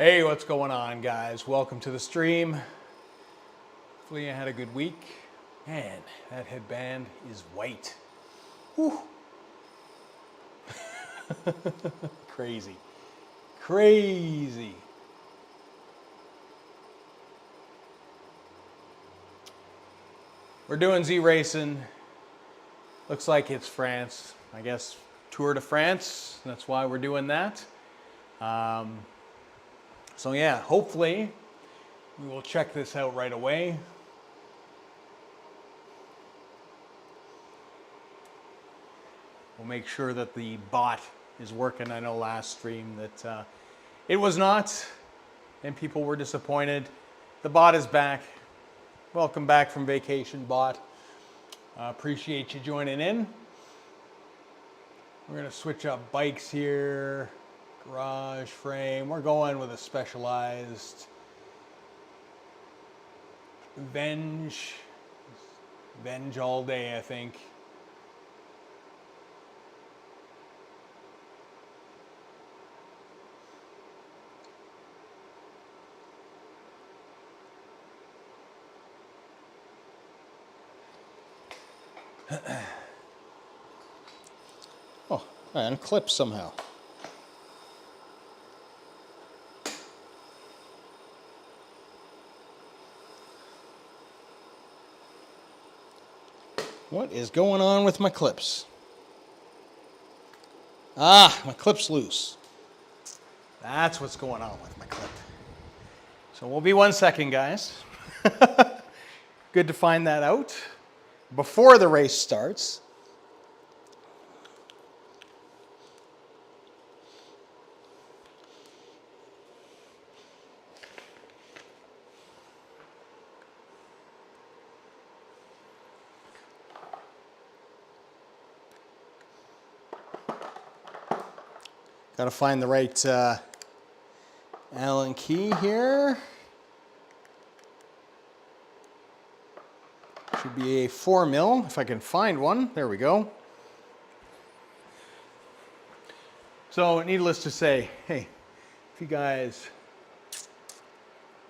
Hey, what's going on, guys? Welcome to the stream. Hopefully you had a good week. Man, that headband is white. Whew. Crazy. Crazy. We're doing ZRacing. Looks like it's France. I guess Tour de France. That's why we're doing that. So yeah, hopefully we will check this out right away. We'll make sure that the bot is working. I know last stream that it was not, and people were disappointed. The bot is back. Welcome back from vacation, bot. Appreciate you joining in. We're gonna switch up bikes here. Garage frame. We're going with a specialized Venge all day, I think. Oh, I unclipped somehow. What is going on with my clips? Ah, my clip's loose. That's what's going on with my clip. So we'll be 1 second, guys. Good to find that out before the race starts. Got to find the right Allen key here. Should be a 4mm if I can find one. There we go. So needless to say, hey, if you guys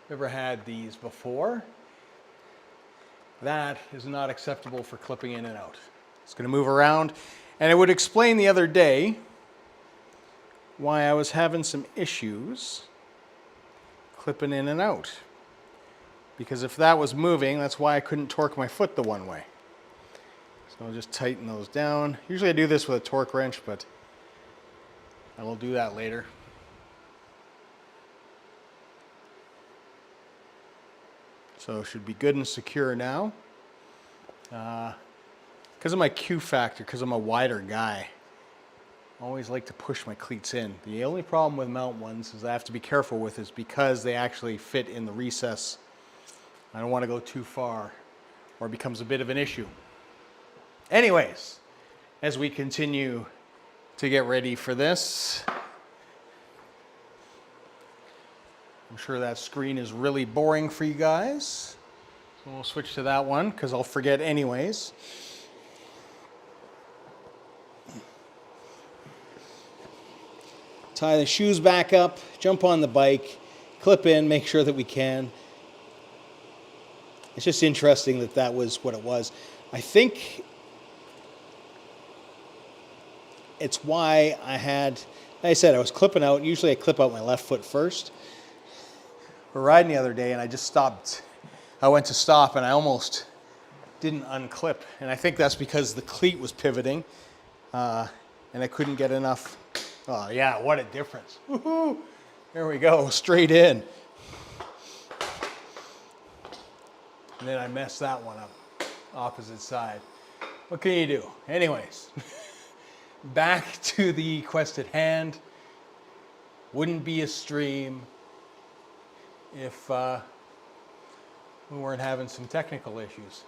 ever had these before, that is not acceptable for clipping in and out. It's going to move around, and it would explain the other day why I was having some issues clipping in and out. Because if that was moving, that's why I couldn't torque my foot the one way. So I'll just tighten those down. Usually I do this with a torque wrench, but I will do that later. So it should be good and secure now. Because of my Q factor, because I'm a wider guy, I always like to push my cleats in. The only problem with mount ones is I have to be careful with is because they actually fit in the recess. I don't want to go too far or it becomes a bit of an issue. Anyways, as we continue to get ready for this, I'm sure that screen is really boring for you guys. So we'll switch to that one because I'll forget anyways. Tie the shoes back up, jump on the bike, clip in, make sure that we can. It's just interesting that that was what it was. I think it's why I had, like I said, I was clipping out. Usually I clip out my left foot first. We're riding the other day and I just stopped. I went to stop and I almost didn't unclip. And I think that's because the cleat was pivoting and I couldn't get enough. Oh yeah, what a difference. Woohoo! There we go, straight in. And then I messed that one up, opposite side. What can you do? Anyways, back to the quest at hand. Wouldn't be a stream if we weren't having some technical issues.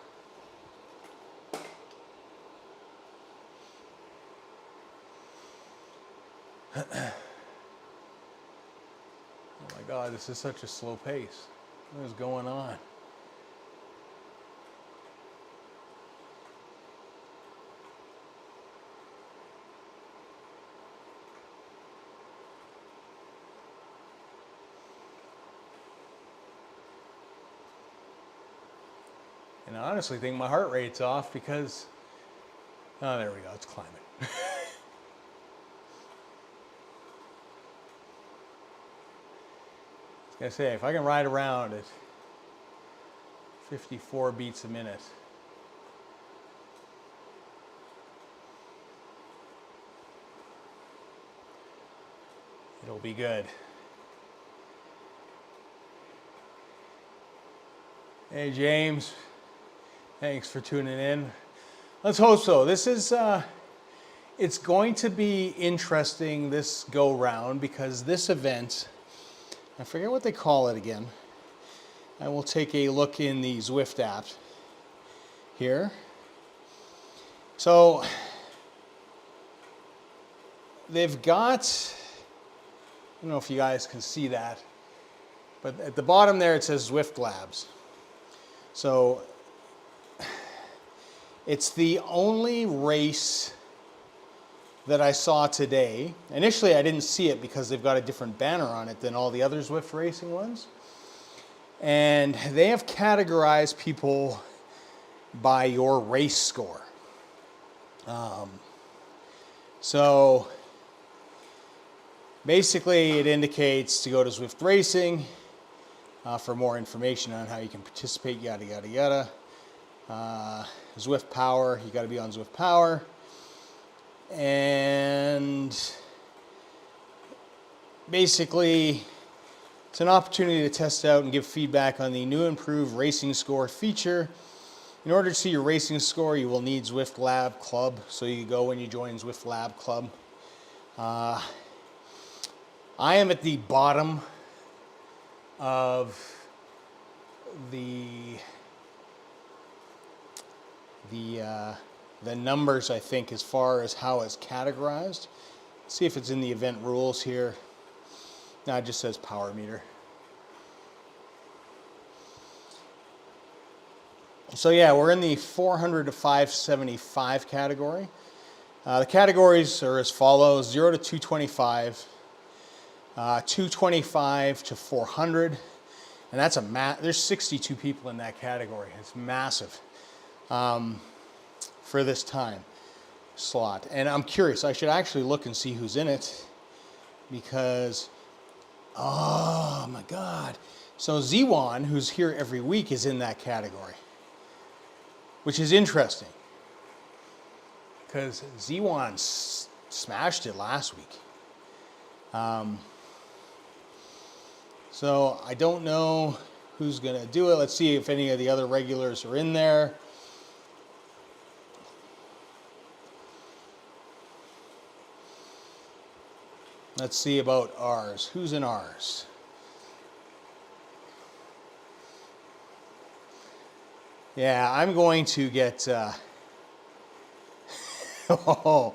Oh my God, this is such a slow pace. What is going on? And I honestly think my heart rate's off because, oh, there we go, it's climbing. I say, if I can ride around at 54 beats a minute, it'll be good. Hey James, thanks for tuning in. Let's hope so. This is, it's going to be interesting this go round because this event, I forget what they call it again. I will take a look in the Zwift app here. So they've got, I don't know if you guys can see that, but at the bottom there it says Zwift Labs. So it's the only race that I saw today. Initially I didn't see it because they've got a different banner on it than all the other Zwift racing ones. And they have categorized people by your race score. So basically it indicates to go to Zwift Racing for more information on how you can participate, yada, yada, yada. Zwift-Power, you gotta be on Zwift-Power. And basically, it's an opportunity to test out and give feedback on the new improved racing score feature. In order to see your racing score, you will need Zwift Lab Club. So you go when you join Zwift Lab Club. I am at the bottom of the numbers, I think, as far as how it's categorized. See if it's in the event rules here. No, it just says power meter. So yeah, we're in the 400 to 575 category. The categories are as follows: 0 to 225, 225 to 400, and that's there's 62 people in that category. It's massive. For this time slot. And I'm curious, I should actually look and see who's in it because, oh my God. So Z1, who's here every week, is in that category, which is interesting because Z1 smashed it last week. So I don't know who's gonna do it. Let's see if any of the other regulars are in there. Let's see about ours. Who's in ours? Yeah, I'm going to get... oh,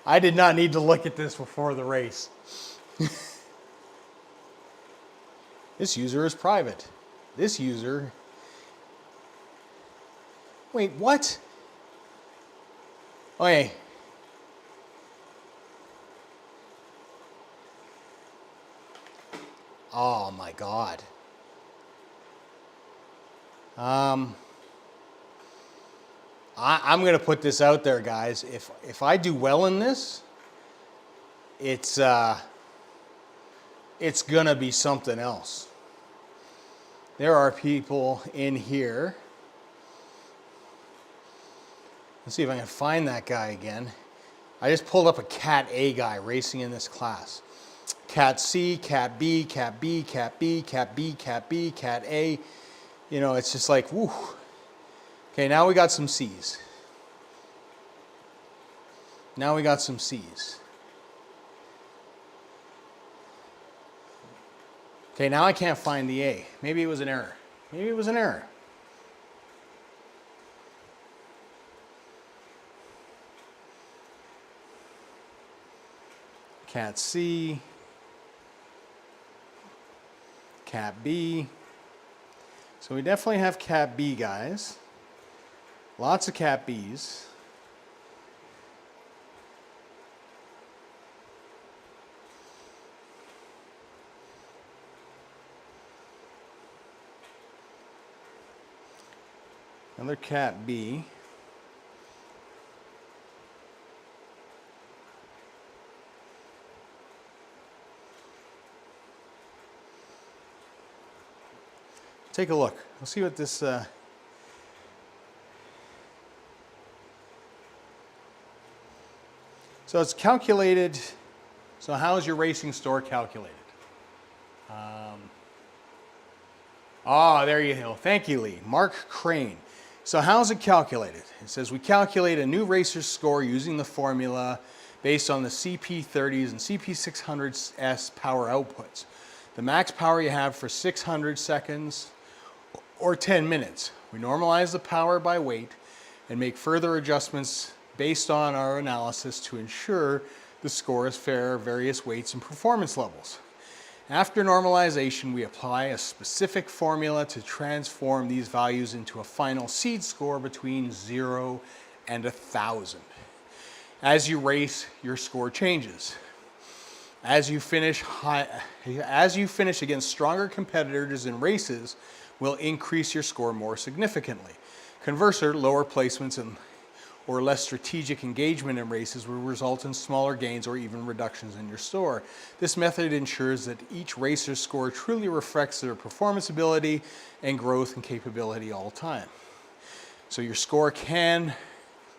I did not need to look at this before the race. This user is private. This user... Wait, what? Okay. Oh my God. I'm going to put this out there, guys. If I do well in this, it's going to be something else. There are people in here. Let's see if I can find that guy again. I just pulled up a Cat A guy racing in this class. Cat C, Cat B, Cat B, Cat B, Cat B, Cat B, Cat A. You know, it's just like, woo. Okay, now we got some C's. Now we got some C's. Okay, now I can't find the A. Maybe it was an error. Maybe it was an error. Cat C. Cat B. So we definitely have Cat B guys. Lots of Cat Bs. Another cat B. Take a look. We'll see what this... So it's calculated. So how is your racing store calculated? There you go. Thank you, Lee. Mark Crane. So how's it calculated? It says we calculate a new racer's score using the formula based on the CP30s and CP600S power outputs. The max power you have for 600 seconds or 10 minutes. We normalize the power by weight and make further adjustments based on our analysis to ensure the score is fair, various weights and performance levels. After normalization, we apply a specific formula to transform these values into a final seed score between 0 and 1,000. As you race, your score changes. As you finish against stronger competitors in races, will increase your score more significantly. Conversely, lower placements or less strategic engagement in races will result in smaller gains or even reductions in your score. This method ensures that each racer's score truly reflects their performance ability and growth and capability all the time. So your score can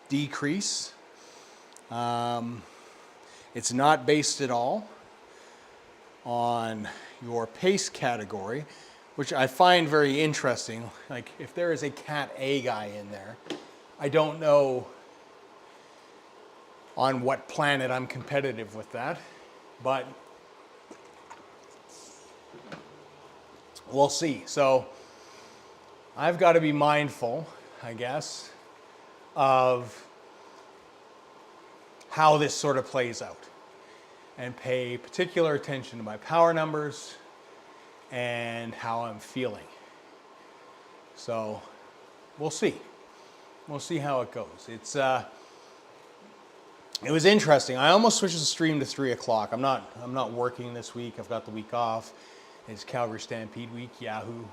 decrease. It's not based at all on your pace category, which I find very interesting. Like if there is a Cat A guy in there, I don't know on what planet I'm competitive with that, but we'll see. So I've got to be mindful, I guess, of how this sort of plays out and pay particular attention to my power numbers and how I'm feeling. So we'll see. We'll see how it goes. It was interesting. I almost switched the stream to 3 o'clock. I'm not working this week. I've got the week off. It's Calgary Stampede week, Yahoo.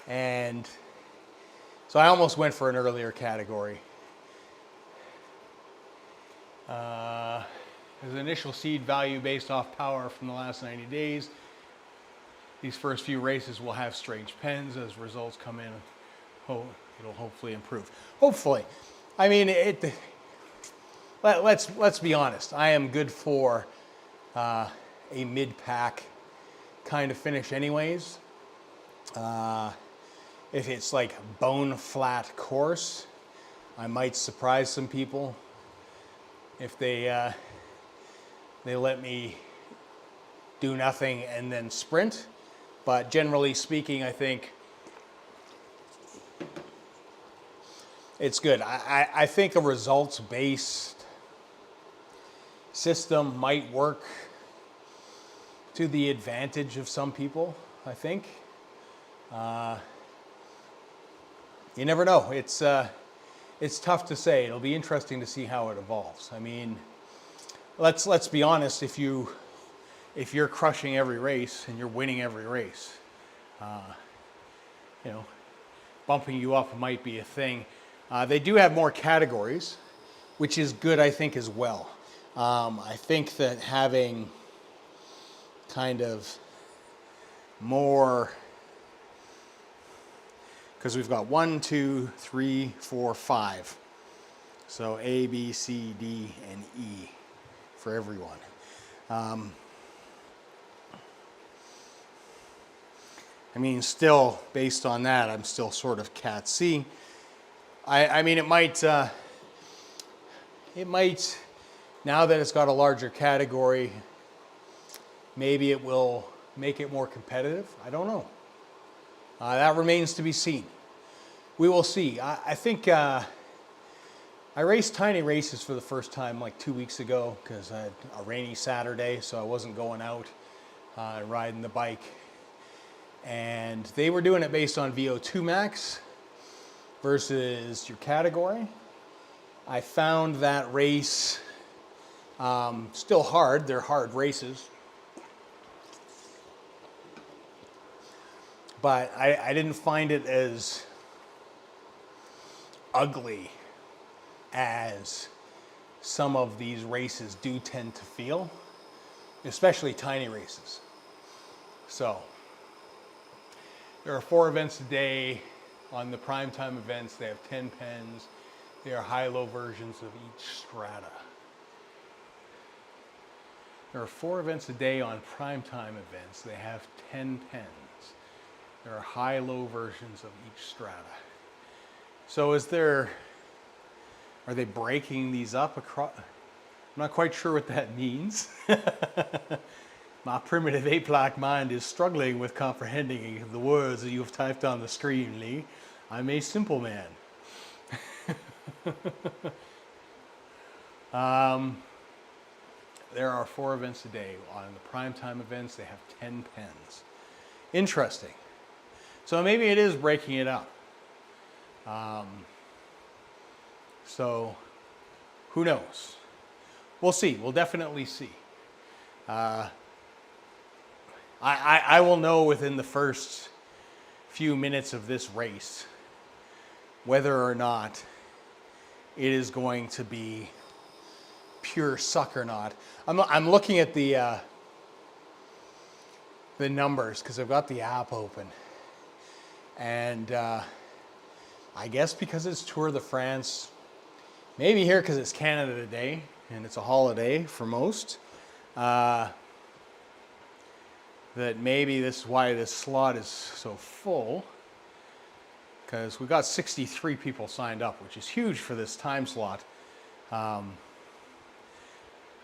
And so I almost went for an earlier category. There's an initial seed value based off power from the last 90 days. These first few races will have strange pens as results come in. It'll hopefully improve. Hopefully. I mean, let's be honest. I am good for a mid-pack kind of finish anyways. If it's like bone flat course, I might surprise some people if they let me do nothing and then sprint. But generally speaking, I think it's good. I think a results-based system might work to the advantage of some people, I think. You never know. It's tough to say. It'll be interesting to see how it evolves. I mean, let's be honest. If you're crushing every race and you're winning every race, bumping you up might be a thing. They do have more categories, which is good, I think, as well. I think that having kind of more, because we've got 1, 2, 3, 4, 5. So A, B, C, D, and E for everyone. I mean, still, based on that, I'm still sort of Cat C. I mean, it might, now that it's got a larger category, maybe it will make it more competitive. I don't know. That remains to be seen. We will see. I think I raced tiny races for the first time like 2 weeks ago because I had a rainy Saturday, so I wasn't going out riding the bike. And they were doing it based on VO2 max versus your category. I found that race still hard. They're hard races. but I didn't find it as ugly as some of these races do tend to feel, especially tiny races. So there are 4 events a day. On the primetime events, they have 10 pens. They are high-low versions of each strata. There are 4 events a day on primetime events. They have 10 pens. There are high-low versions of each strata. So are they breaking these up across? I'm not quite sure what that means. My primitive ape-like mind is struggling with comprehending the words that you have typed on the screen, Lee. I'm a simple man. There are 4 events a day. On the primetime events, they have 10 pens. Interesting. So maybe it is breaking it up. So who knows? We'll see. We'll definitely see. I will know within the first few minutes of this race whether or not it is going to be pure suck or not. I'm looking at the numbers because I've got the app open, and I guess because it's Tour de France, maybe here because it's Canada Day and it's a holiday for most, that maybe this is why this slot is so full, because we got 63 people signed up, which is huge for this time slot. I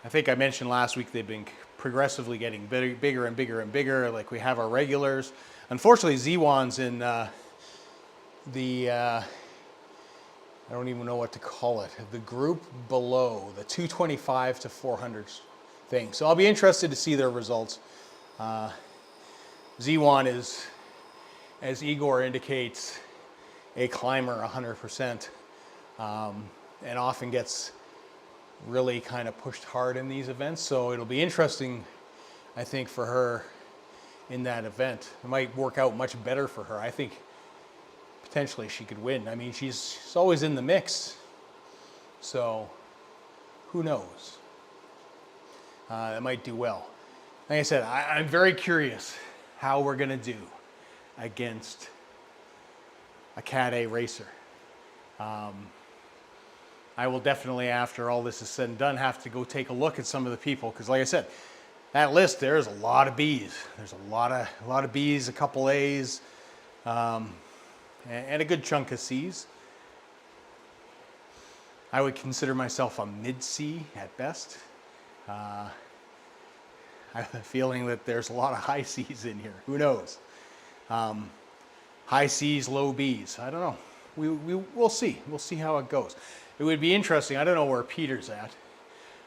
think I mentioned last week they've been progressively getting bigger and bigger and bigger. Like, we have our regulars. Unfortunately, Z1's in I don't even know what to call it, the group below, the 225 to 400 thing. So I'll be interested to see their results. Z1 is, as Igor indicates, a climber 100%, and often gets really kind of pushed hard in these events. So it'll be interesting, I think, for her in that event. It might work out much better for her. I think potentially she could win. I mean, she's always in the mix, so who knows? It might do well. Like I said, I'm very curious how we're going to do against a Cat A racer. I will definitely, after all this is said and done, have to go take a look at some of the people, because like I said, that list there is a lot of B's. There's a lot of B's, a couple A's, and a good chunk of C's. I would consider myself a mid-C at best. I have a feeling that there's a lot of high C's in here. Who knows? High C's, low B's. I don't know. We'll see. We'll see how it goes. It would be interesting. I don't know where Peter's at,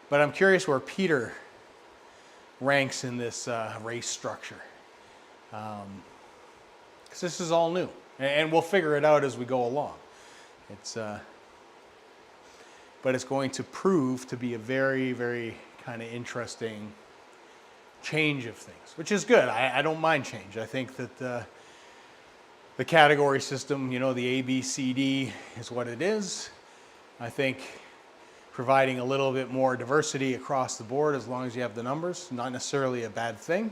but I'm curious where Peter ranks in this race structure. Because this is all new, and we'll figure it out as we go along. But it's going to prove to be a very, very kind of interesting change of things, which is good. I don't mind change. I think that the category system, you know, the A, B, C, D is what it is. I think providing a little bit more diversity across the board, as long as you have the numbers, not necessarily a bad thing.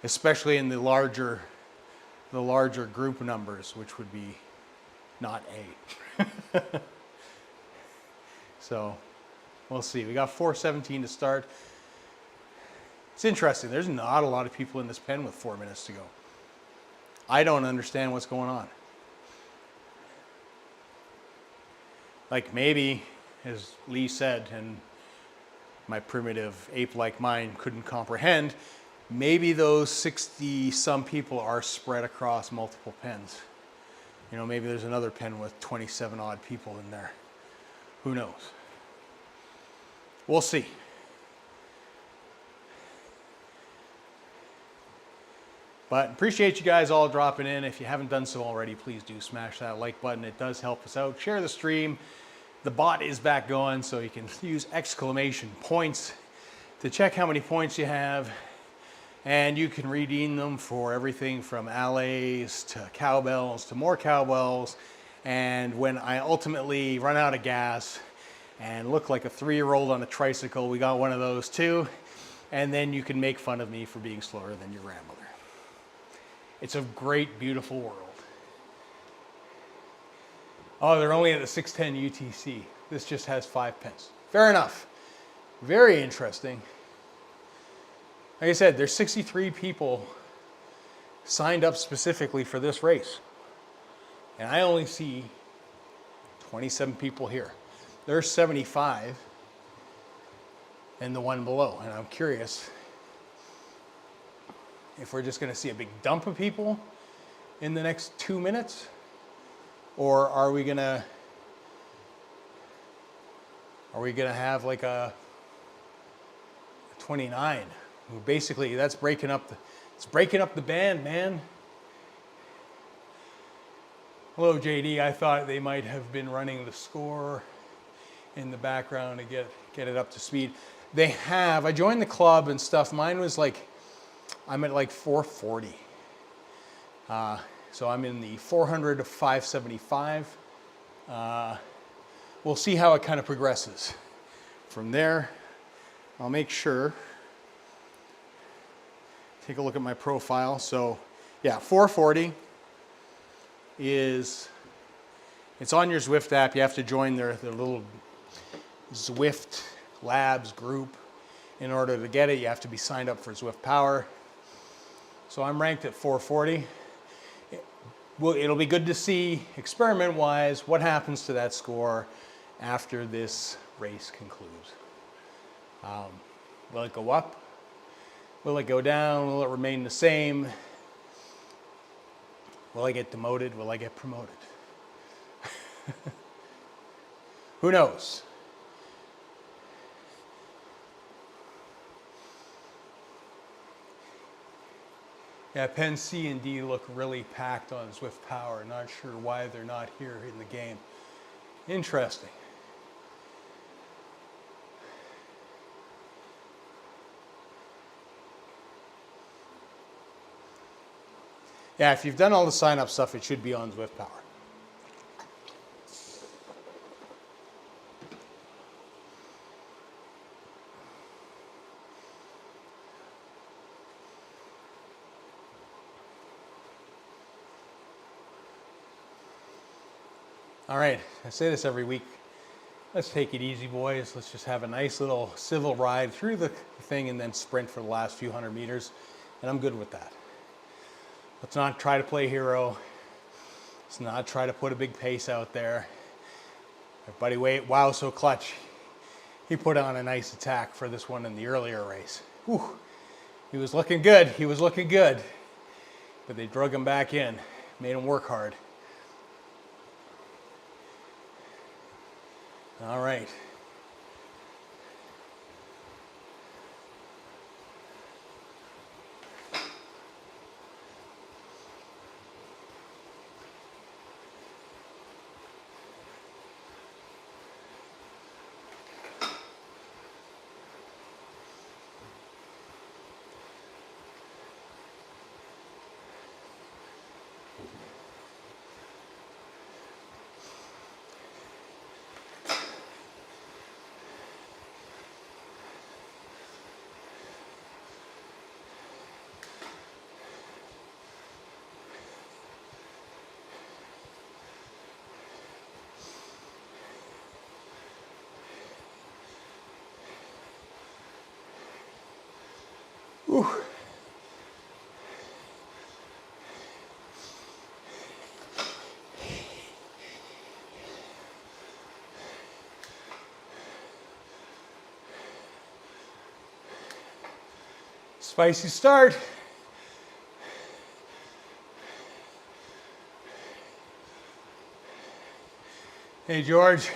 Especially in the larger group numbers, which would be not A. So we'll see. We got 4:17 to start. It's interesting. There's not a lot of people in this pen with 4 minutes to go. I don't understand what's going on. Like, maybe, as Lee said, and my primitive ape-like mind couldn't comprehend, maybe those 60-some people are spread across multiple pens. You know, maybe there's another pen with 27-odd people in there. Who knows? We'll see. But appreciate you guys all dropping in. If you haven't done so already, please do smash that like button. It does help us out. Share the stream. The bot is back going, so you can use exclamation points to check how many points you have. And you can redeem them for everything from allays to cowbells to more cowbells. And when I ultimately run out of gas and look like a 3-year-old on a tricycle, we got one of those too. And then you can make fun of me for being slower than your grandmother. It's a great, beautiful world. Oh, they're only at the 610 UTC. This just has 5 pins. Fair enough. Very interesting. Like I said, there's 63 people signed up specifically for this race. And I only see 27 people here. There's 75 in the one below. And I'm curious if we're just going to see a big dump of people in the next 2 minutes, or are we going to have like a 29? Basically, that's breaking up the band, man. Hello, JD. I thought they might have been running the score in the background to get it up to speed. They have. I joined the club and stuff. Mine was like, I'm at like 440. So I'm in the 400 to 575. We'll see how it kind of progresses. From there, I'll make sure. Take a look at my profile. So yeah, 440 it's on your Zwift app. You have to join their little Zwift Labs group. In order to get it, you have to be signed up for ZwiftPower. So I'm ranked at 440. It'll be good to see, experiment-wise, what happens to that score after this race concludes. Will it go up? Will it go down? Will it remain the same? Will I get demoted? Will I get promoted? Who knows? Yeah, Pen C and D look really packed on ZwiftPower. Not sure why they're not here in the game. Interesting. Yeah, if you've done all the sign-up stuff, it should be on ZwiftPower. All right, I say this every week. Let's take it easy, boys. Let's just have a nice little civil ride through the thing and then sprint for the last few hundred meters, and I'm good with that. Let's not try to play hero. Let's not try to put a big pace out there. My buddy Wow So Clutch, he put on a nice attack for this one in the earlier race. Whew. He was looking good. He was looking good. But they drug him back in, made him work hard. All right. Whew. Spicy start. Hey, George.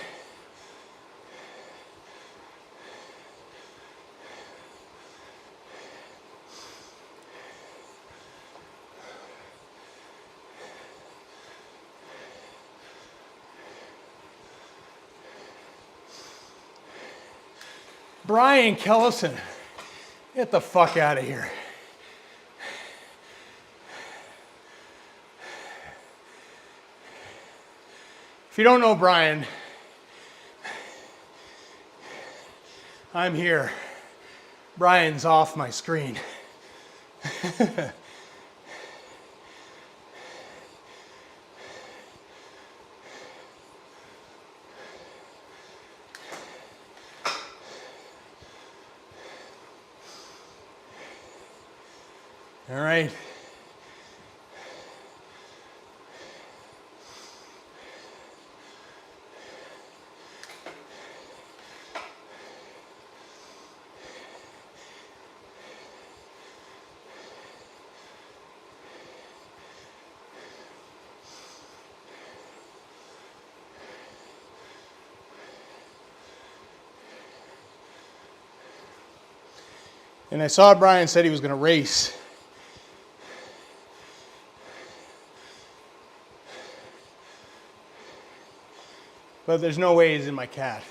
Brian Kellison, get the fuck out of here. If you don't know Brian, I'm here. Brian's off my screen. All right. And I saw Brian said he was going to race. But there's no way he's in my cat.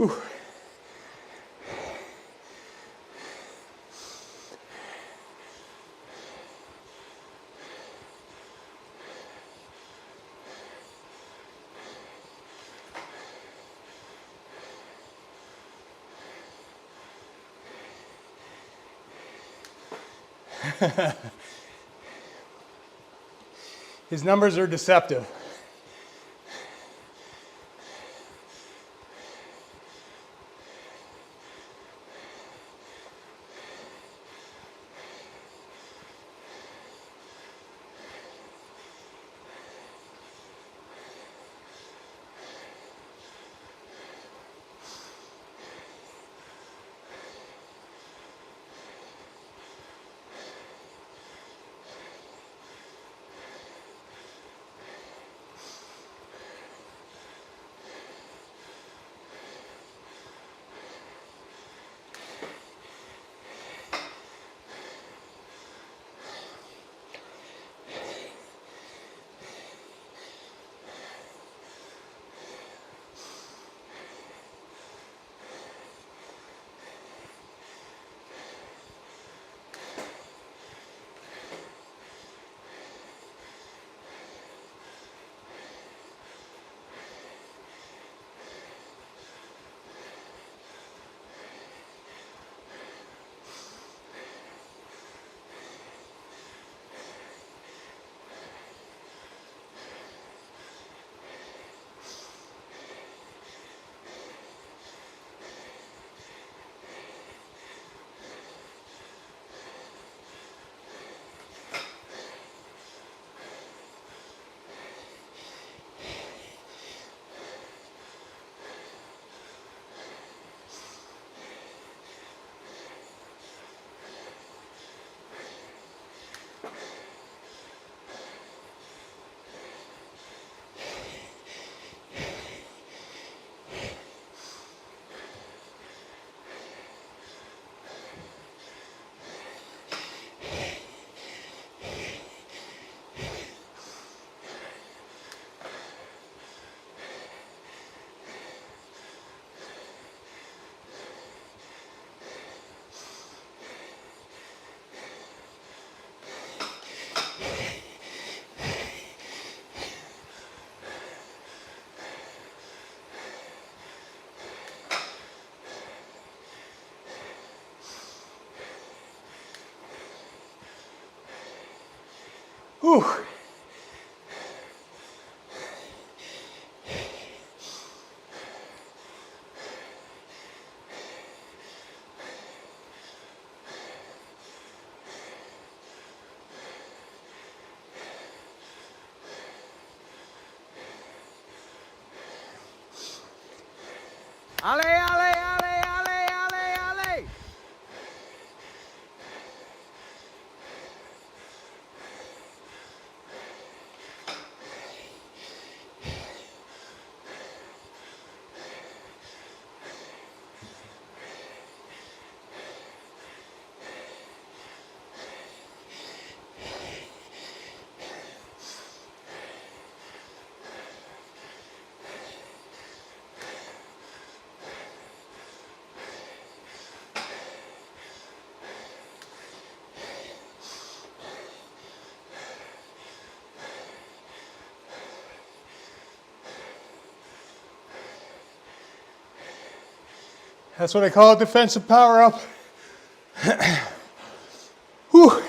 Whew. His numbers are deceptive. Whew. That's what I call a defensive power up. Whew.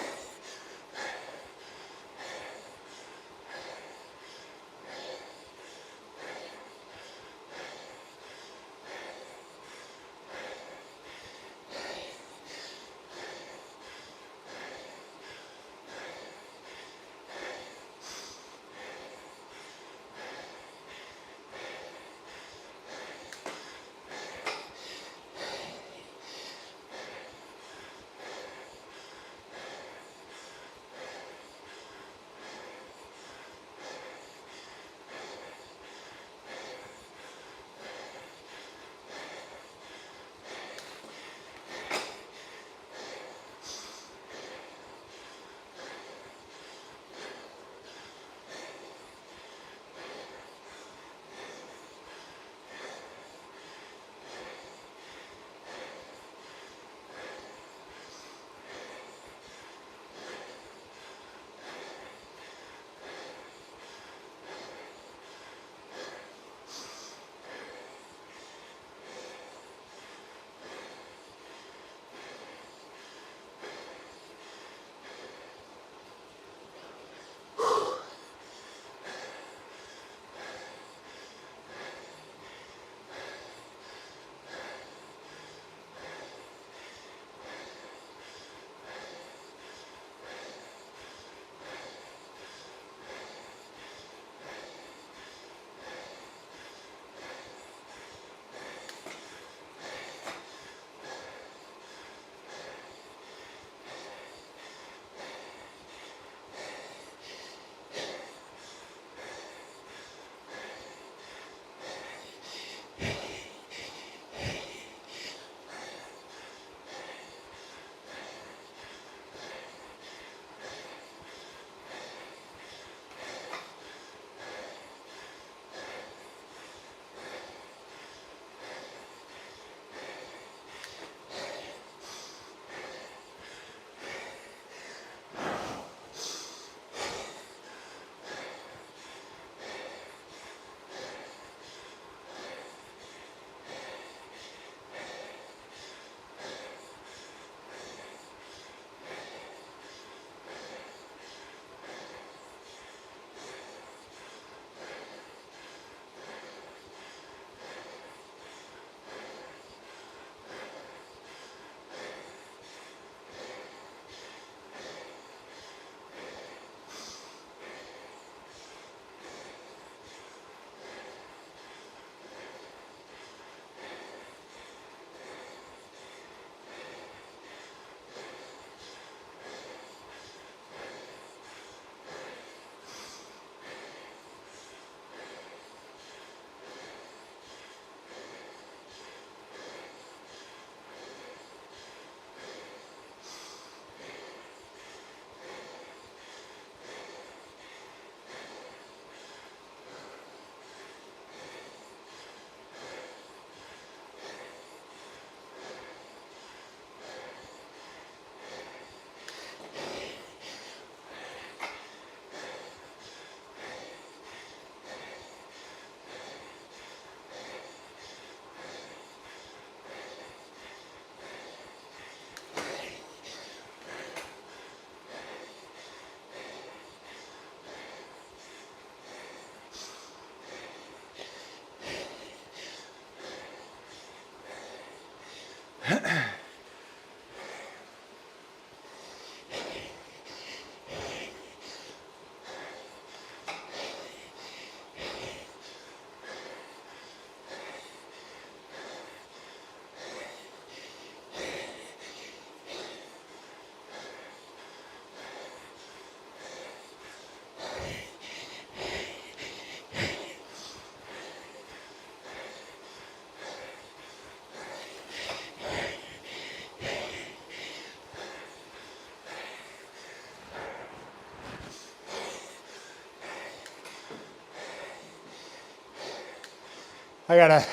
I gotta.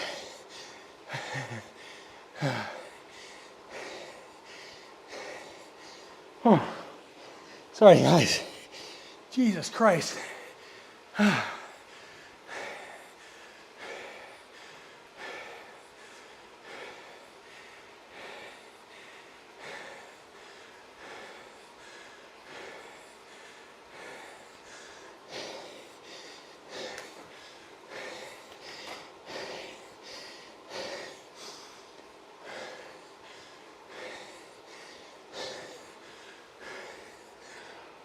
Oh, sorry guys. Jesus Christ.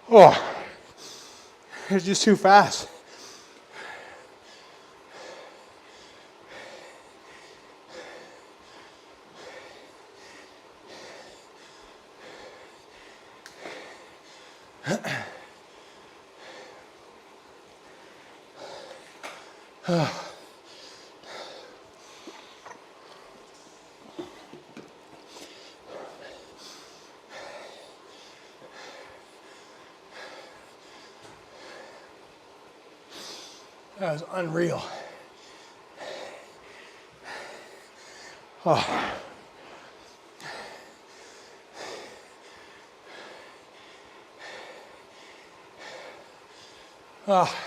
Oh, it's just too fast. That was unreal. Oh. Oh.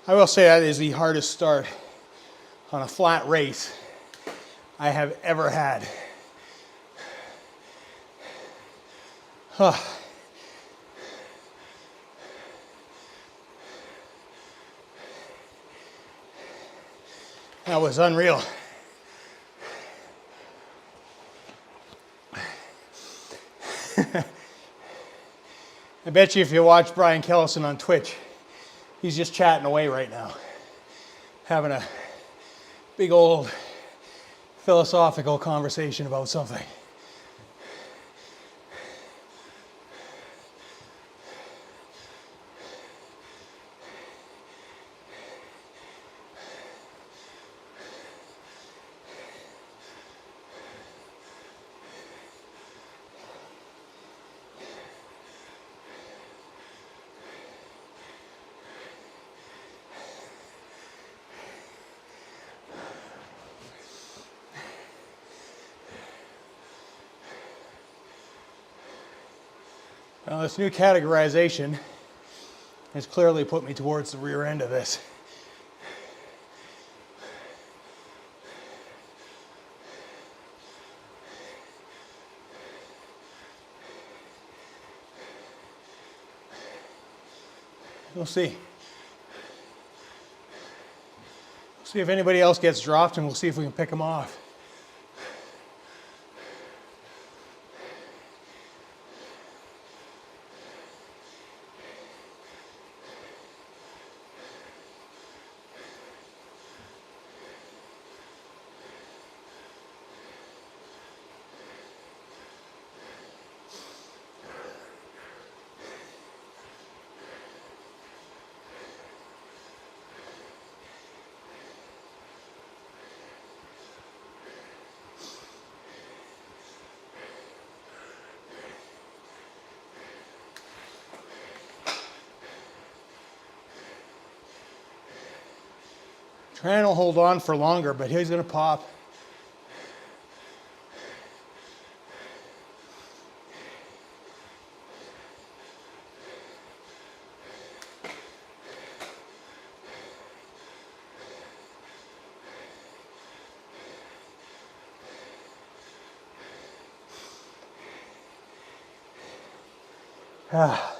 I will say that is the hardest start on a flat race I have ever had. Oh. That was unreal. I bet you if you watch Brian Kellison on Twitch, he's just chatting away right now, having a big old philosophical conversation about something. Well, this new categorization has clearly put me towards the rear end of this. We'll see. See if anybody else gets dropped, and we'll see if we can pick them off. Tran will hold on for longer, but he's going to pop. Ah.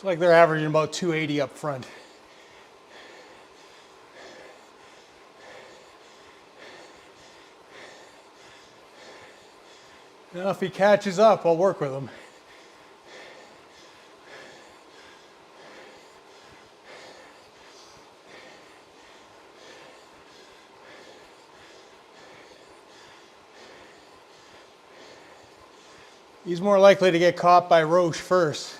Looks like they're averaging about 280 up front. Now, if he catches up, I'll work with him. He's more likely to get caught by Roche first.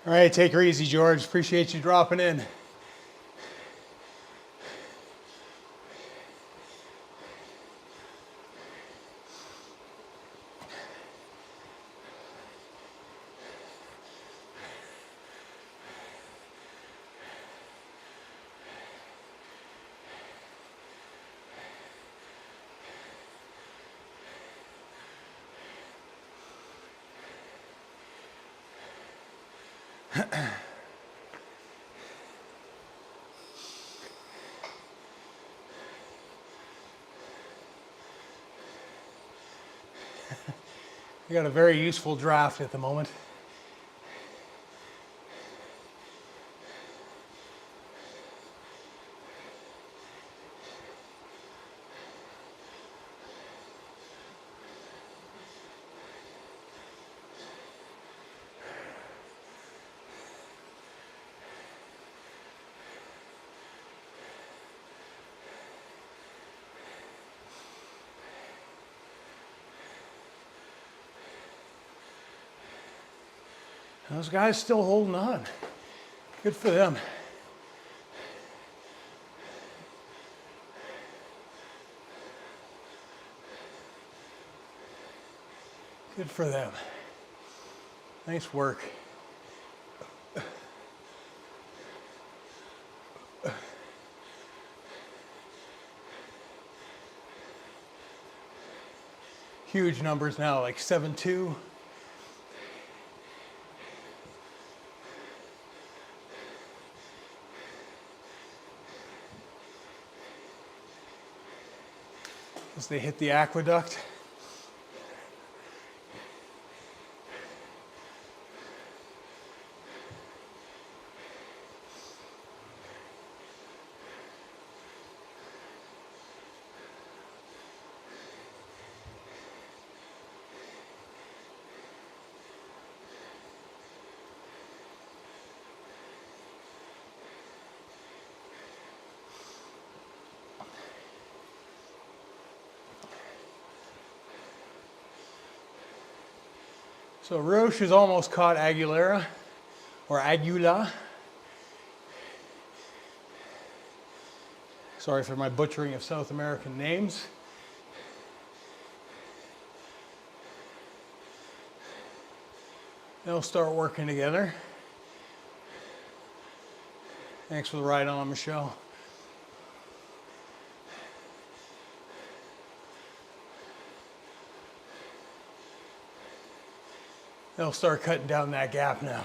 All right, take her easy, George. Appreciate you dropping in. We got a very useful draft at the moment. Those guys still holding on. Good for them. Good for them. Nice work. Huge numbers now, like 7.2. As they hit the aqueduct. So Roche has almost caught Aguilera, or Aguila. Sorry for my butchering of South American names. They'll start working together. Thanks for the ride on, Michelle. They'll start cutting down that gap now.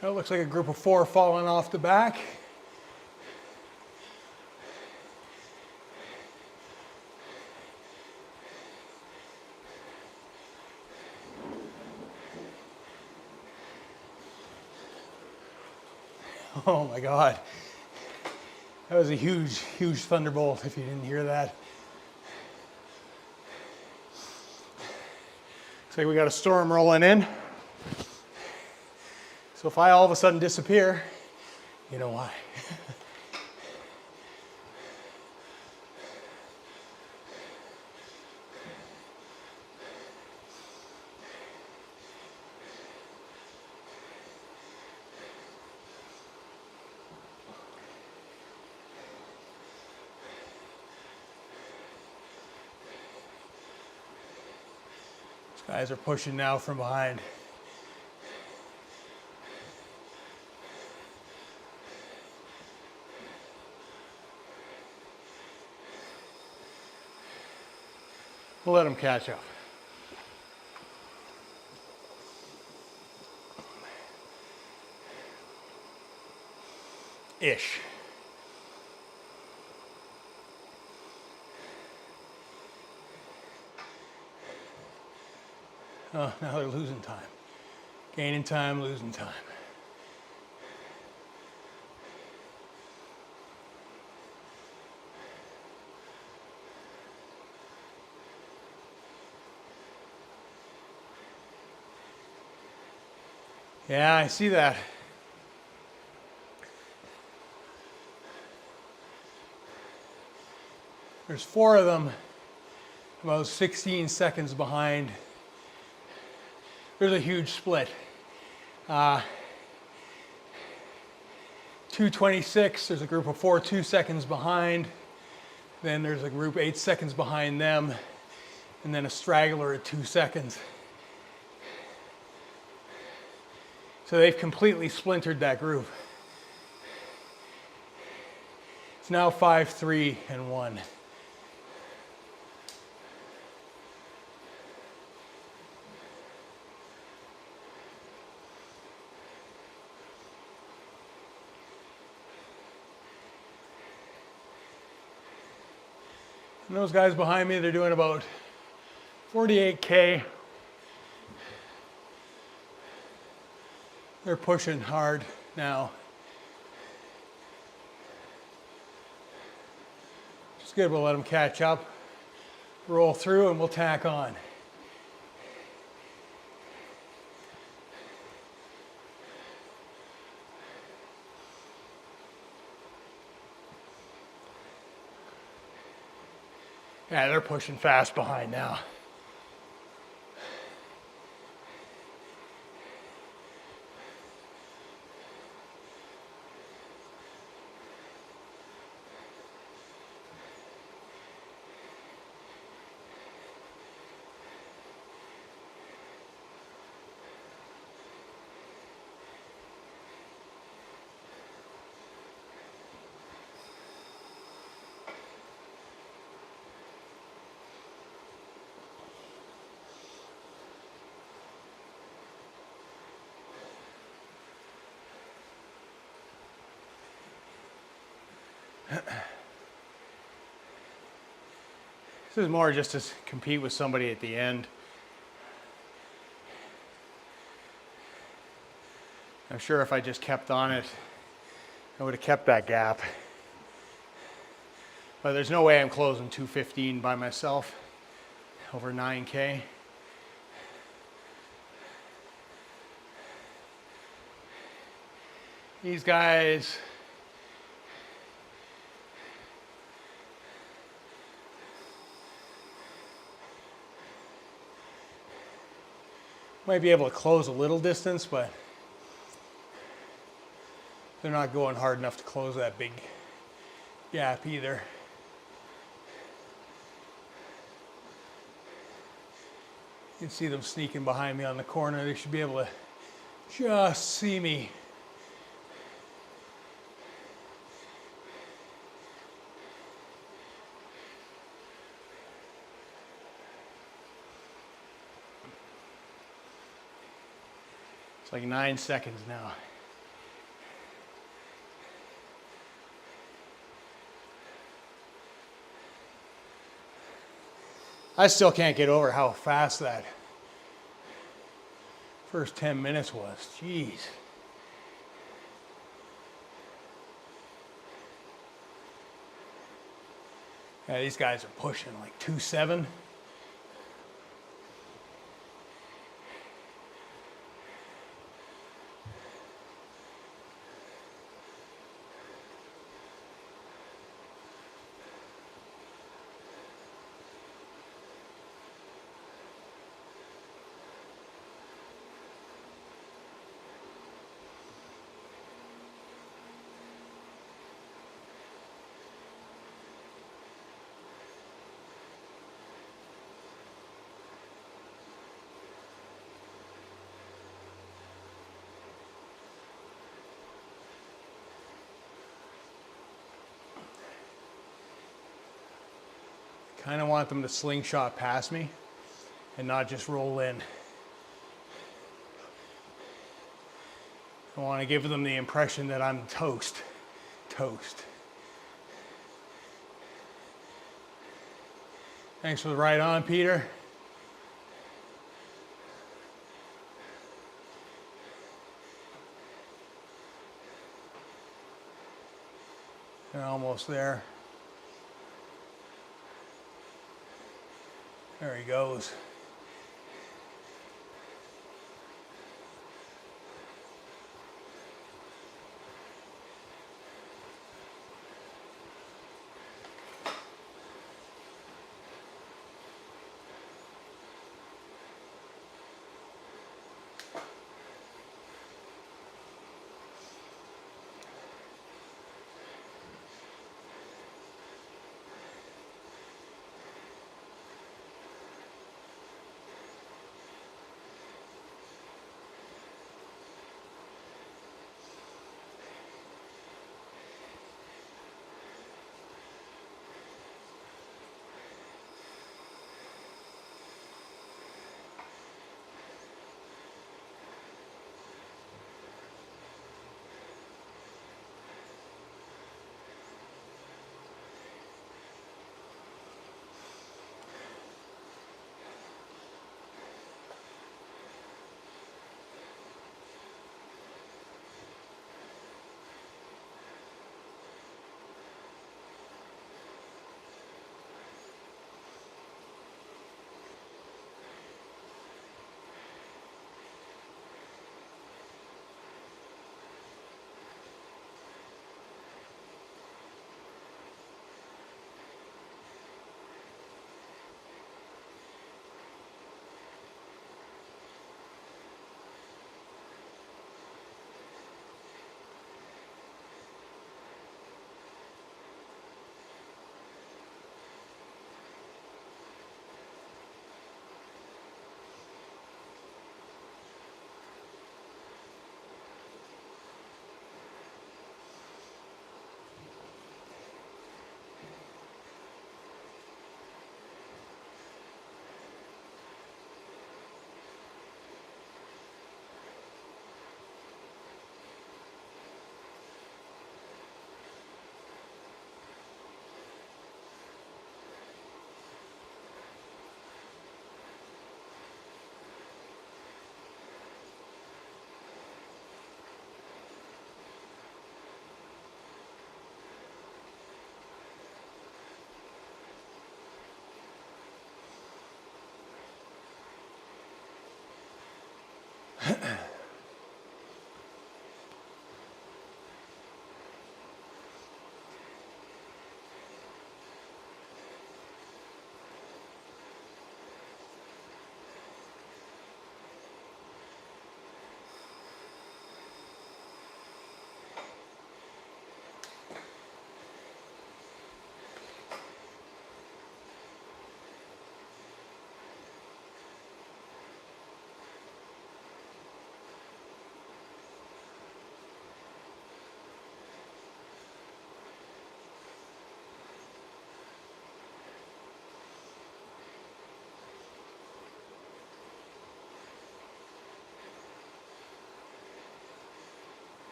That looks like a group of 4 falling off the back. Oh my God. That was a huge, huge thunderbolt if you didn't hear that. Looks like we got a storm rolling in. So if I all of a sudden disappear, you know why. These guys are pushing now from behind. We'll let them catch up. Ish. Oh, now they're losing time. Gaining time, losing time. Yeah, I see that. There's 4 of them, about 16 seconds behind. There's a huge split. 2:26, there's a group of 4 2 seconds behind. Then there's a group 8 seconds behind them. And then a straggler at 2 seconds. So they've completely splintered that group. It's now 5, 3, and 1. And those guys behind me, they're doing about 48K. They're pushing hard now. Just good, we'll let them catch up, roll through, and we'll tack on. Yeah, they're pushing fast behind now. This is more just to compete with somebody at the end. I'm sure if I just kept on it, I would have kept that gap. But there's no way I'm closing 2:15 by myself over 9K. These guys, might be able to close a little distance, but they're not going hard enough to close that big gap either. You can see them sneaking behind me on the corner. They should be able to just see me. It's like 9 seconds now. I still can't get over how fast that first 10 minutes was. Jeez. Yeah, these guys are pushing like 2.7. Kind of want them to slingshot past me and not just roll in. I want to give them the impression that I'm toast. Toast. Thanks for the ride on, Peter. They're almost there. There he goes.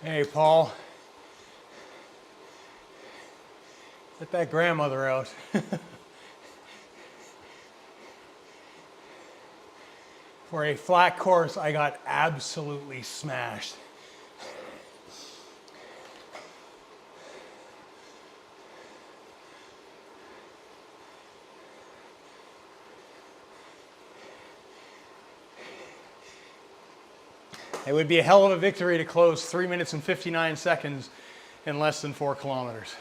Hey, Paul. Get that grandmother out. For a flat course, I got absolutely smashed. It would be a hell of a victory to close 3 minutes and 59 seconds in less than 4 kilometers.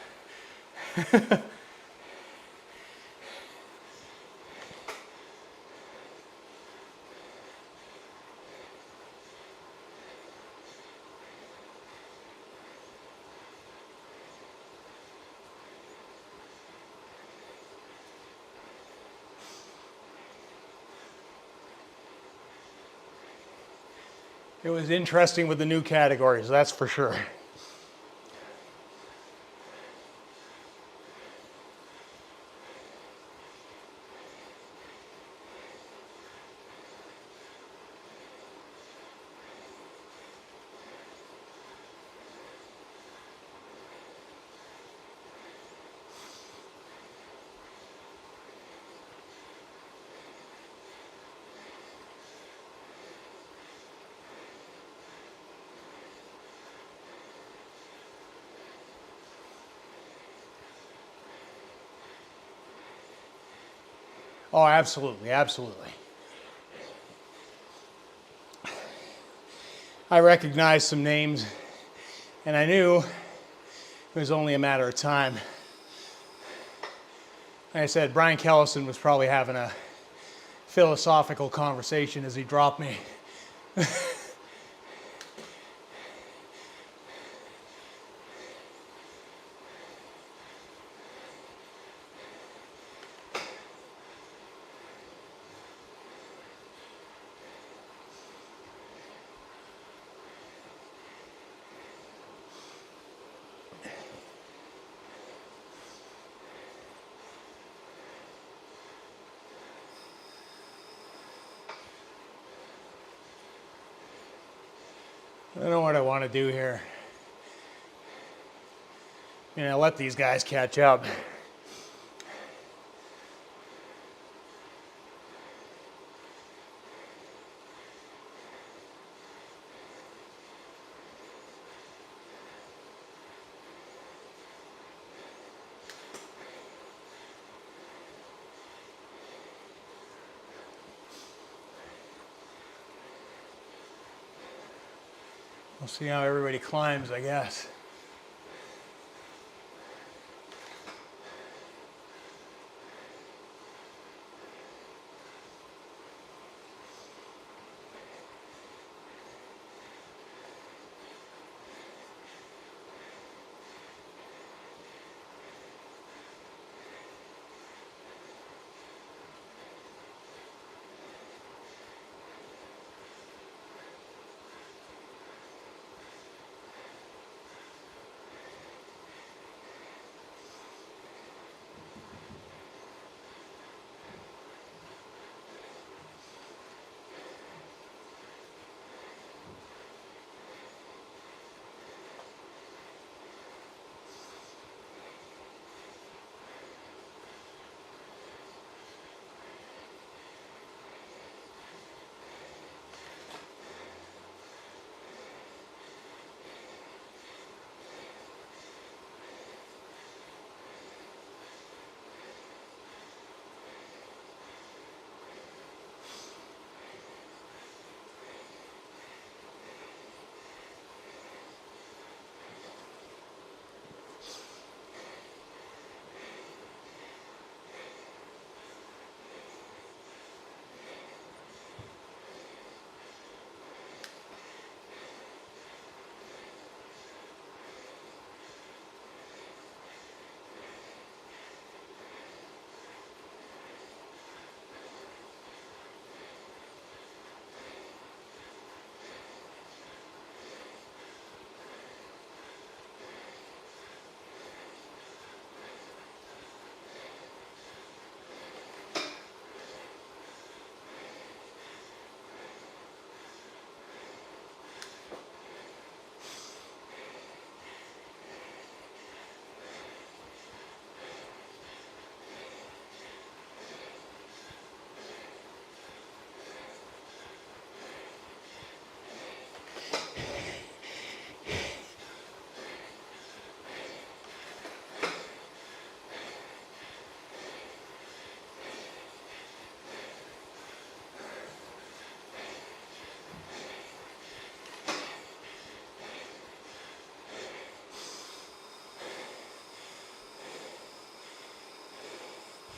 It was interesting with the new categories, that's for sure. Oh, absolutely, absolutely. I recognized some names, and I knew it was only a matter of time. Like I said, Brian Kellison was probably having a philosophical conversation as he dropped me. I don't know what I want to do here. Let these guys catch up. We'll see how everybody climbs, I guess.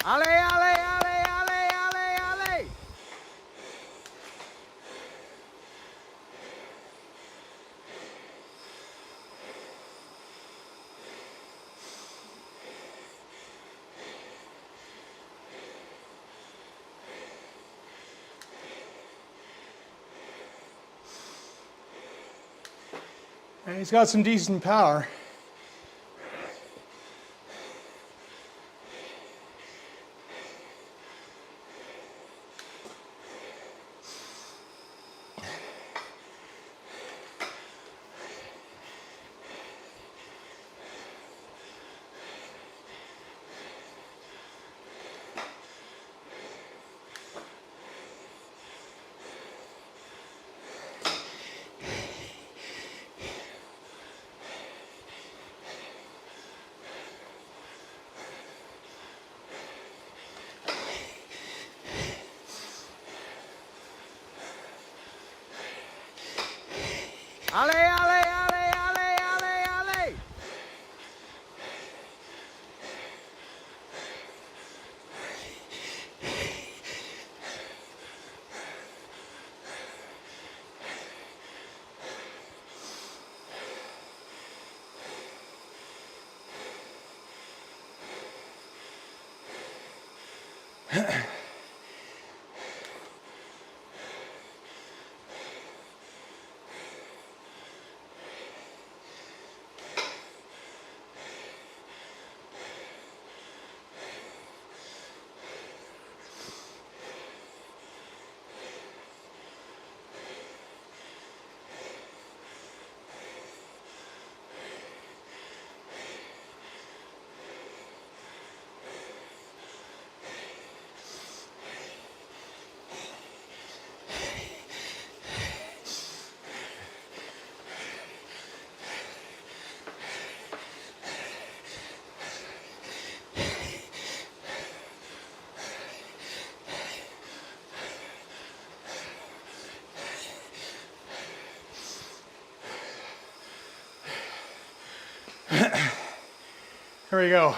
Ale, ale, ale, ale, ale, ale. And he's got some decent power. Ale, ale, ale, ale, ale, ale. Here we go.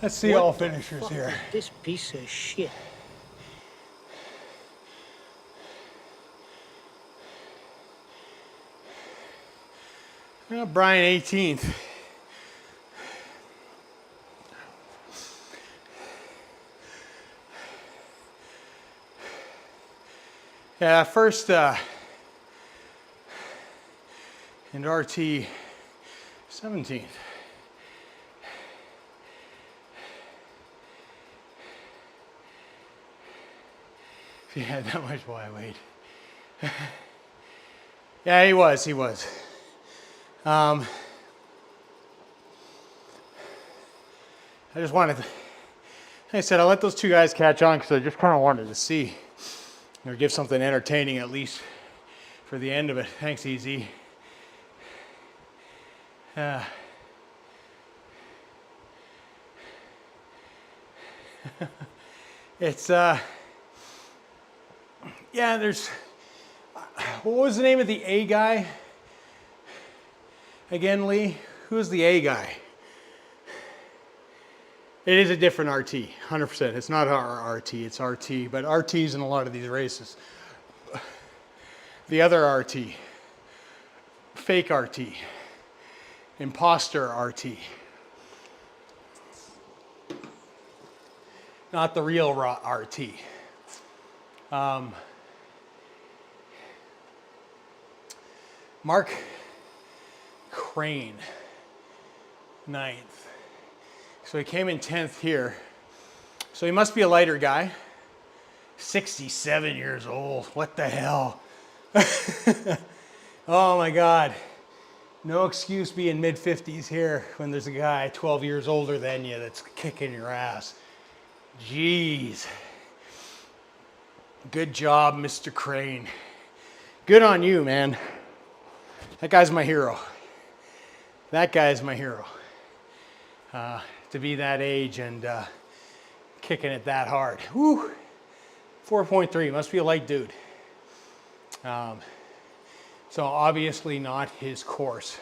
Let's see all finishers here. This piece of shit. Well, Brian 18th. Yeah, first and RT 17th. If he had that much weight. Yeah, he was. I just wanted to, like I said, I let those two guys catch on because I just kind of wanted to see or give something entertaining at least for the end of it. Thanks, Easy. It's yeah, there's, what was the name of the A guy again, Lee? Who's the A guy? It is a different RT, 100%. It's not our RT, it's RT, but RT's in a lot of these races. The other RT, fake RT, imposter RT. Not the real RT. Mark Crane, 9th. So he came in 10th here. So he must be a lighter guy. 67 years old. What the hell? Oh my God. No excuse being mid-50s here when there's a guy 12 years older than you that's kicking your ass. Jeez. Good job, Mr. Crane. Good on you, man. That guy's my hero. That guy is my hero. To be that age and kicking it that hard. Woo! 4.3, must be a light dude. So obviously not his course.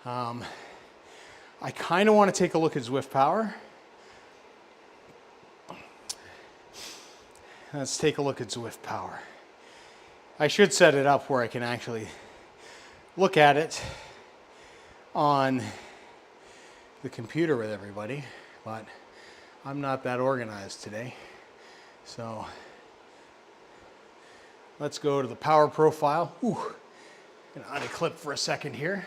I kind of want to take a look at Zwift-power. Let's take a look at Zwift-power. I should set it up where I can actually look at it on the computer with everybody, but I'm not that organized today. So let's go to the power profile. Ooh, I'm gonna unclip for a second here.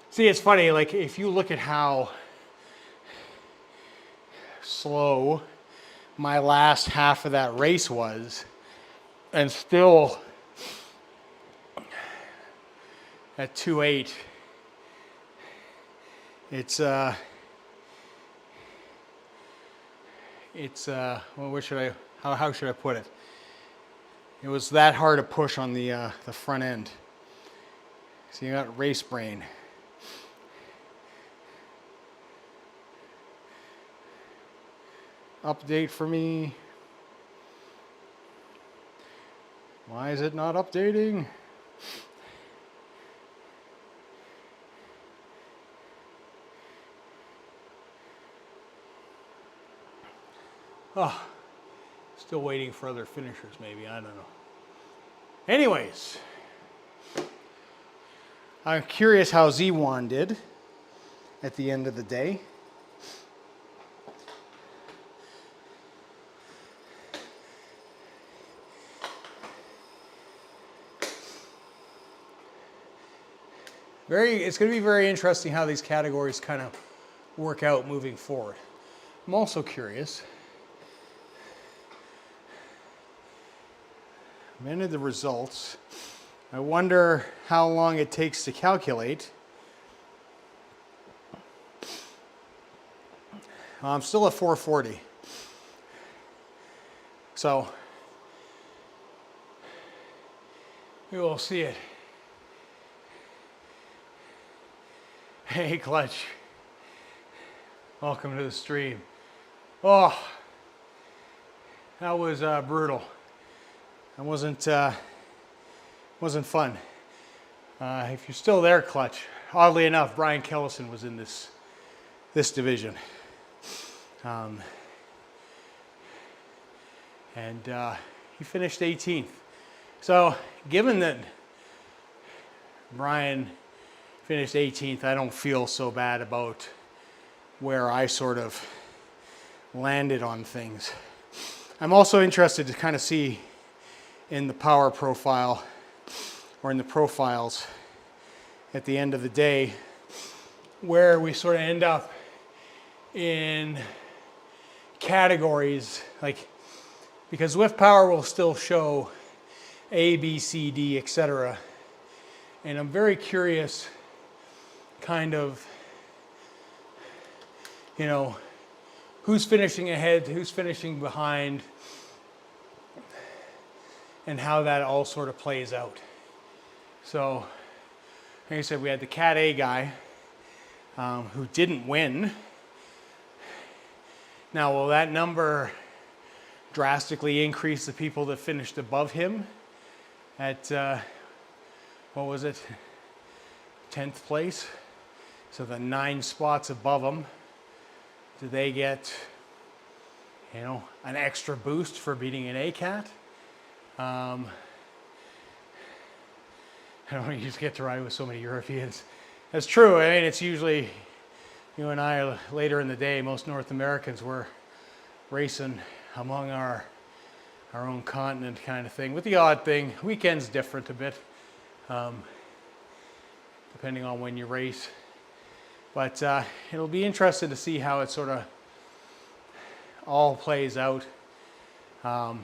See, it's funny, like if you look at how slow my last half of that race was, and still at 2.8, well, where should how should I put it? It was that hard to push on the front end. So you got race brain. Update for me. Why is it not updating? Oh, still waiting for other finishers maybe, I don't know. Anyways, I'm curious how Z1 did at the end of the day. It's going to be very interesting how these categories kind of work out moving forward. I'm also curious. I'm into the results. I wonder how long it takes to calculate. I'm still at 440. So we will see it. Hey, Clutch. Welcome to the stream. Oh, that was brutal. That wasn't fun. If you're still there, Clutch, oddly enough, Brian Kellison was in this division. And he finished 18th. So given that Brian finished 18th, I don't feel so bad about where I sort of landed on things. I'm also interested to kind of see in the power profile or in the profiles at the end of the day where we sort of end up in categories, like, because Zwift-power will still show A, B, C, D, etc. And I'm very curious kind of, you know, who's finishing ahead, who's finishing behind, and how that all sort of plays out. So, like I said, we had the Cat A guy who didn't win. Now, will that number drastically increase the people that finished above him at, what was it, 10th place? So the 9 spots above them, do they get, you know, an extra boost for beating an A-Cat? I don't know, you just get to ride with so many Europeans. That's true. I mean, it's usually you and I later in the day. Most North Americans were racing among our own continent kind of thing. With the odd thing, weekends different a bit, depending on when you race. But it'll be interesting to see how it sort of all plays out. I'm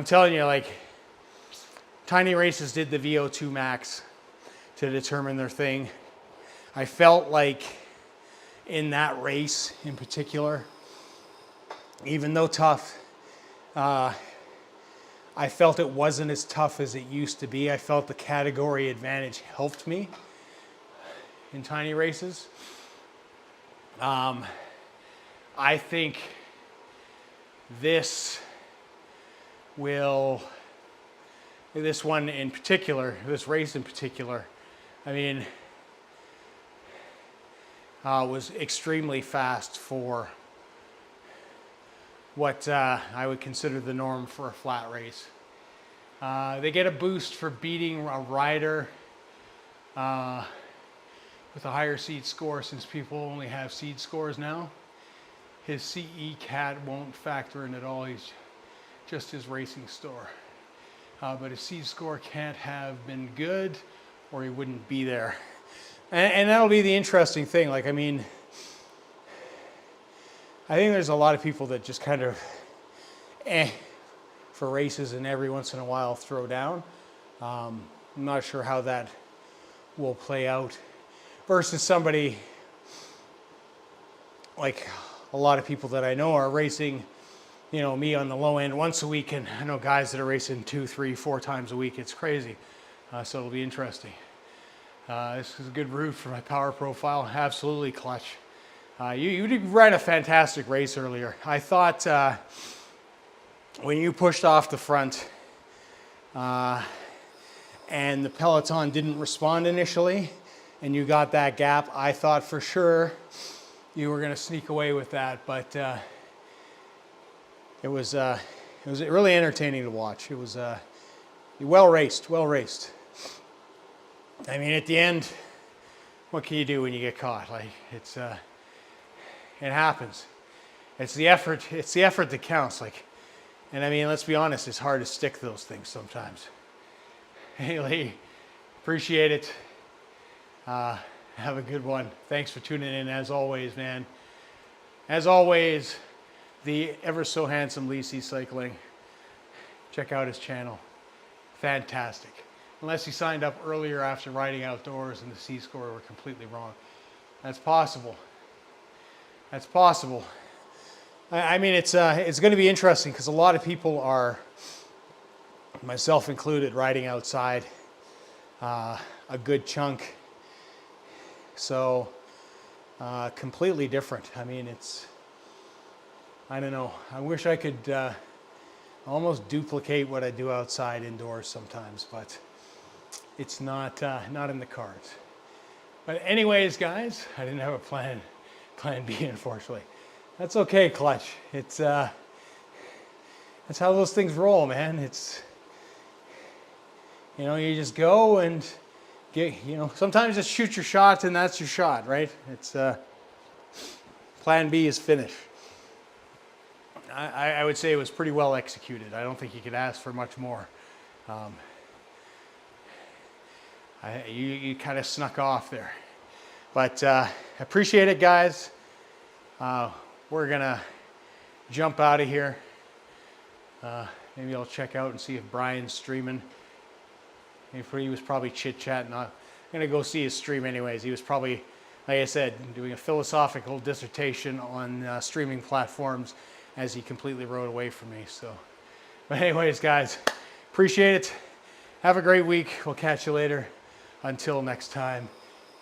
telling you, like, Tiny Races did the VO2 max to determine their thing. I felt like in that race in particular, even though tough, I felt it wasn't as tough as it used to be. I felt the category advantage helped me in tiny races. I think this one in particular, this race in particular, I mean, was extremely fast for what I would consider the norm for a flat race. They get a boost for beating a rider with a higher seed score, since people only have seed scores now. His CE cat won't factor in at all. He's just his racing store. But his seed score can't have been good or he wouldn't be there. And that'll be the interesting thing. Like, I mean, I think there's a lot of people that just kind of for races and every once in a while throw down. I'm not sure how that will play out versus somebody like a lot of people that I know are racing, you know, me on the low end once a week, and I know guys that are racing 2, 3, 4 times a week. It's crazy. So it'll be interesting. This is a good route for my power profile. Absolutely clutch. You ran a fantastic race earlier. I thought when you pushed off the front and the peloton didn't respond initially and you got that gap, I thought for sure you were going to sneak away with that, but it was really entertaining to watch. It was well raced. I mean, at the end, what can you do when you get caught? Like, it happens. It's the effort that counts. Like, and I mean, let's be honest, it's hard to stick those things sometimes. Anyway, appreciate it. Have a good one. Thanks for tuning in as always, man. As always, the ever so handsome Lee C Cycling. Check out his channel. Fantastic. Unless he signed up earlier after riding outdoors and the C-score were completely wrong. That's possible. That's possible. I mean, it's going to be interesting because a lot of people are, myself included, riding outside a good chunk. So completely different. I mean, I don't know. I wish I could almost duplicate what I do outside indoors sometimes, but it's not in the cards. But anyways, guys, I didn't have a plan B, unfortunately. That's okay, Clutch. That's how those things roll, man. It's, you know, you just go and get, you know, sometimes just shoot your shot and that's your shot, right? It's plan B is finish. I would say it was pretty well executed. I don't think you could ask for much more. You kind of snuck off there. But appreciate it, guys. We're going to jump out of here. Maybe I'll check out and see if Brian's streaming. He was probably chit-chatting. I'm going to go see his stream anyways. He was probably, like I said, doing a philosophical dissertation on streaming platforms as he completely rode away from me. So, but anyways, guys, appreciate it. Have a great week. We'll catch you later. Until next time,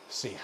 see ya.